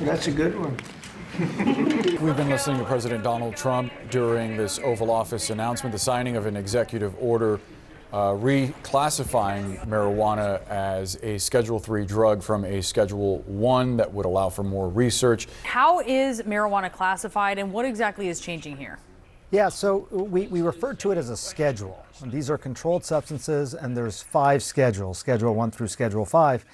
That's a good one. We've been listening to President Donald Trump during this Oval Office announcement, the signing of an executive order reclassifying marijuana as a Schedule III drug from a Schedule I that would allow for more research. How is marijuana classified and what exactly is changing here? Yeah, so we refer to it as a schedule. These are controlled substances, and there's 5 schedules, Schedule 1 through Schedule 5.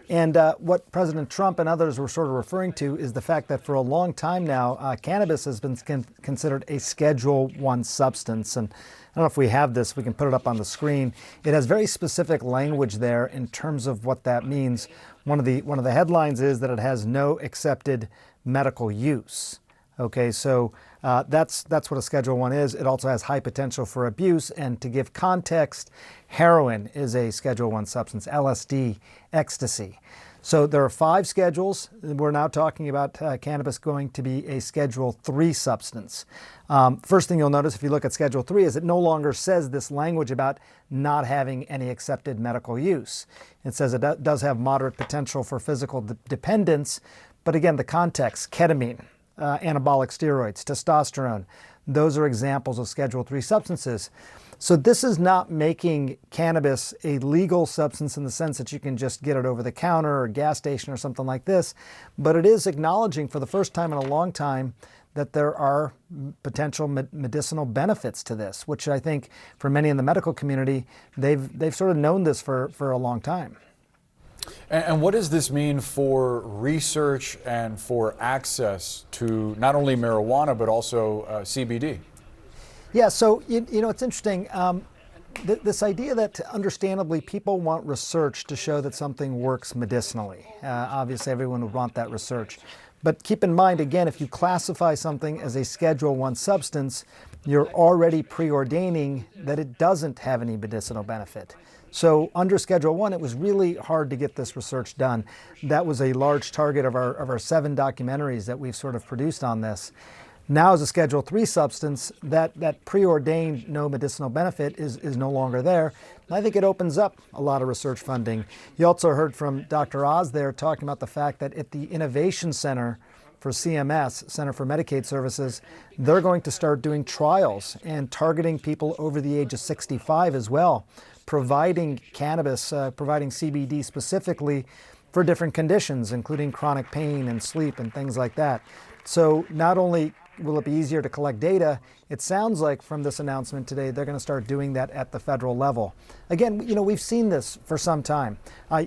And what President Trump and others were sort of referring to is the fact that for a long time now, cannabis has been considered a Schedule I substance. And I don't know if we have this, we can put it up on the screen. It has very specific language there in terms of what that means. One of the headlines is that it has no accepted medical use. Okay, so that's what a Schedule I is. It also has high potential for abuse. And to give context, heroin is a Schedule I substance, LSD, ecstasy. So there are 5 schedules. We're now talking about cannabis going to be a Schedule III substance. First thing you'll notice if you look at Schedule III is it no longer says this language about not having any accepted medical use. It says it does have moderate potential for physical dependence, but again, the context, ketamine, anabolic steroids, testosterone, those are examples of Schedule III substances. So this is not making cannabis a legal substance in the sense that you can just get it over the counter or gas station or something like this, but it is acknowledging for the first time in a long time that there are potential medicinal benefits to this, which I think for many in the medical community, they've sort of known this for a long time. And what does this mean for research and for access to not only marijuana, but also CBD? Yeah, so you know, it's interesting. This idea that understandably people want research to show that something works medicinally. Obviously, everyone would want that research. But keep in mind, again, if you classify something as a Schedule I substance, you're already preordaining that it doesn't have any medicinal benefit. So under Schedule I, it was really hard to get this research done. That was a large target of our 7 documentaries that we've sort of produced on this. Now as a Schedule III substance, that preordained no medicinal benefit is no longer there. And I think it opens up a lot of research funding. You also heard from Dr. Oz there talking about the fact that at the Innovation Center for CMS, Center for Medicaid Services, they're going to start doing trials and targeting people over the age of 65 as well, providing cannabis, providing CBD specifically for different conditions, including chronic pain and sleep and things like that. So not only will it be easier to collect data, it sounds like from this announcement today, they're going to start doing that at the federal level. Again, you know, we've seen this for some time. I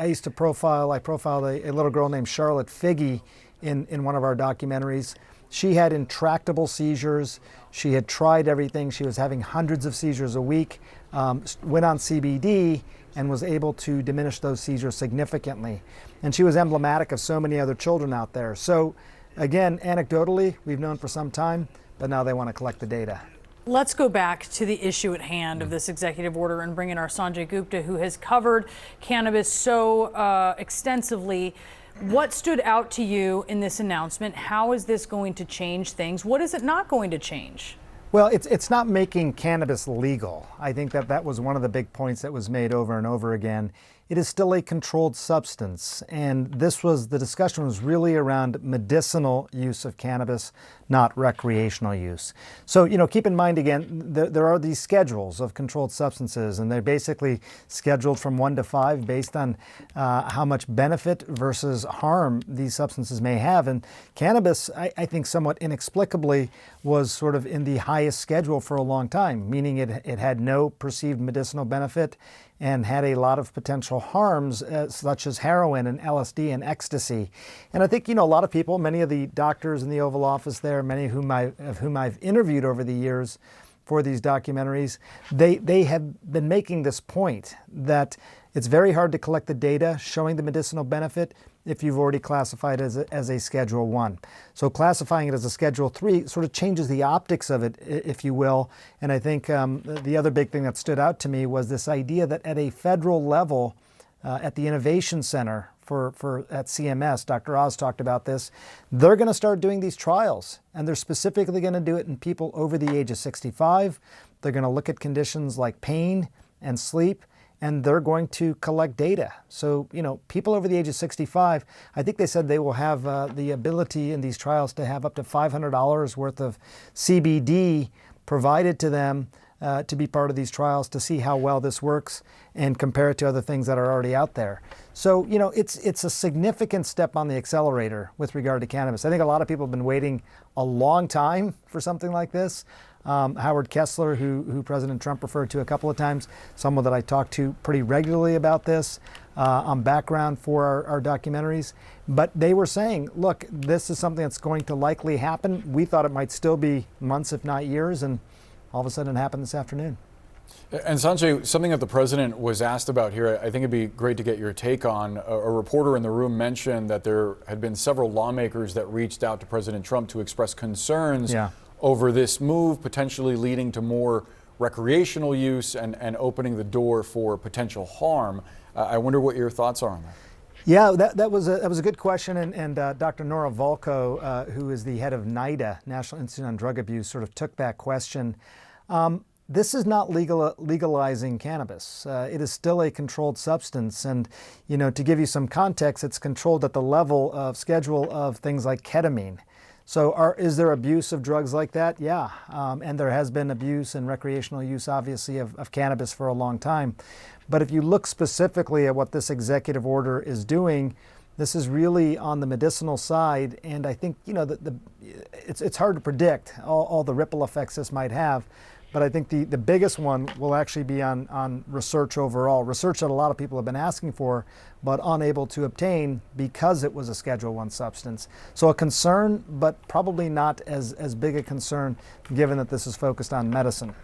used to profiled a little girl named Charlotte Figge in one of our documentaries. She had intractable seizures. She had tried everything. She was having hundreds of seizures a week, went on CBD and was able to diminish those seizures significantly. And she was emblematic of so many other children out there. So again, anecdotally, we've known for some time, but now they want to collect the data. Let's go back to the issue at hand of this executive order and bring in our Sanjay Gupta, who has covered cannabis so extensively. What stood out to you in this announcement? How is this going to change things? What is it not going to change? Well, it's not making cannabis legal. I think that was one of the big points that was made over and over again. It is still a controlled substance, and the discussion was really around medicinal use of cannabis, not recreational use. So, you know, keep in mind again, there are these schedules of controlled substances, and they're basically scheduled from 1 to 5 based on how much benefit versus harm these substances may have. And cannabis, I think somewhat inexplicably, was sort of in the highest schedule for a long time, meaning it had no perceived medicinal benefit and had a lot of potential harms such as heroin and LSD and ecstasy. And I think, you know, a lot of people, many of the doctors in the Oval Office there, many of whom I've interviewed over the years for these documentaries, they have been making this point that it's very hard to collect the data showing the medicinal benefit if you've already classified it as a Schedule I. So classifying it as a Schedule III sort of changes the optics of it, if you will. And I think the other big thing that stood out to me was this idea that at a federal level, at the Innovation Center at CMS, Dr. Oz talked about this, they're going to start doing these trials. And they're specifically going to do it in people over the age of 65. They're going to look at conditions like pain and sleep. and they're going to collect data. So, people over the age of 65, I think they said they will have the ability in these trials to have up to $500 worth of CBD provided to them to be part of these trials to see how well this works and compare it to other things that are already out there. So, it's a significant step on the accelerator with regard to cannabis. I think a lot of people have been waiting a long time for something like this. Howard Kessler, who President Trump referred to a couple of times, someone that I talk to pretty regularly about this on background for our documentaries. But they were saying, look, this is something that's going to likely happen. We thought it might still be months, if not years, and all of a sudden it happened this afternoon. And Sanjay, something that the president was asked about here, I think it'd be great to get your take on. A reporter in the room mentioned that there had been several lawmakers that reached out to President Trump to express concerns over this move, potentially leading to more recreational use and opening the door for potential harm. I wonder what your thoughts are on that. Yeah, that was a good question, and Dr. Nora Volkow, who is the head of NIDA, National Institute on Drug Abuse, sort of took that question. This is not legalizing cannabis. It is still a controlled substance, and to give you some context, it's controlled at the level of schedule of things like ketamine. So is there abuse of drugs like that? Yeah, and there has been abuse and recreational use, obviously, of cannabis for a long time. But if you look specifically at what this executive order is doing, this is really on the medicinal side, and I think it's hard to predict all the ripple effects this might have. But I think the biggest one will actually be on research overall, research that a lot of people have been asking for, but unable to obtain because it was a Schedule I substance. So a concern, but probably not as big a concern given that this is focused on medicine.